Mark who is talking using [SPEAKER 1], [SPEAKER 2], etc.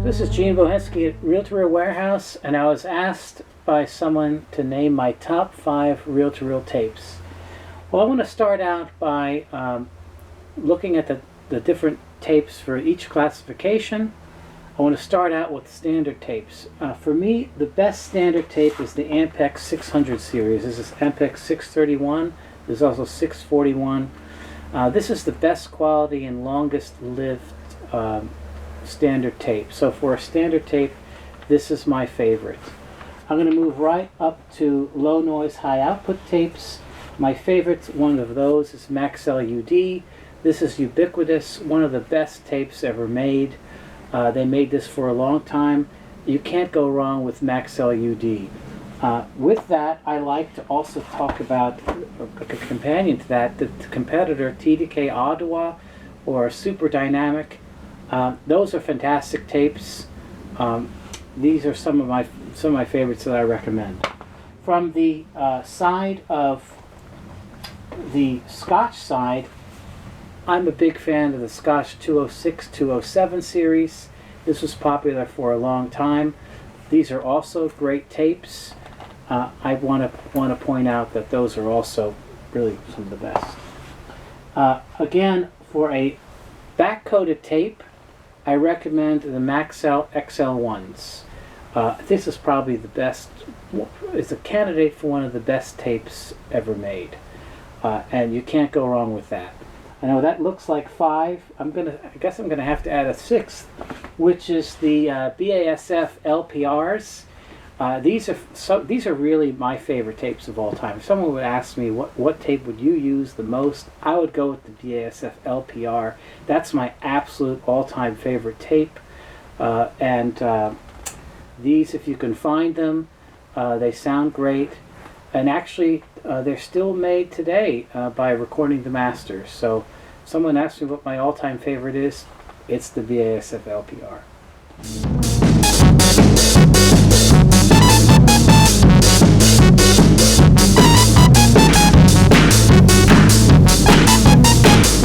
[SPEAKER 1] This is Gene Bohensky at Reel-to-Reel Warehouse, and I was asked by someone to name my top 5 reel-to-reel tapes. Well, I want to start out by looking at the different tapes for each classification. I want to start out with standard tapes. For me, the best standard tape is the Ampex 600 series. This is Ampex 631. There's also 641. This is the best quality and longest lived standard tape. So for a standard tape, this is my favorite. I'm going to move right up to low noise, high output tapes. My favorite one of those is Max LUD. This is ubiquitous, one of the best tapes ever made. They made this for a long time. You can't go wrong with Max LUD. With that, I like to also talk about a companion to that, the competitor TDK Ottawa or Super Dynamic. Those are fantastic tapes. These are some of my favorites that I recommend. From the side of the Scotch side, I'm a big fan of the Scotch 206, 207 series. This was popular for a long time. These are also great tapes. I want to point out that those are also really some of the best. Again, for a back-coated tape, I recommend the Maxell XL1s. This is probably the best. It's a candidate for one of the best tapes ever made, and you can't go wrong with that. I know that looks like 5. I guess I'm gonna have to add a 6th, which is the BASF LPRs. These are really my favorite tapes of all time. If someone would ask me what tape would you use the most, I would go with the BASF LPR. That's my absolute all-time favorite tape. These, if you can find them, they sound great. And actually, they're still made today by Recording the Masters. So if someone asks me what my all-time favorite is, it's the BASF LPR.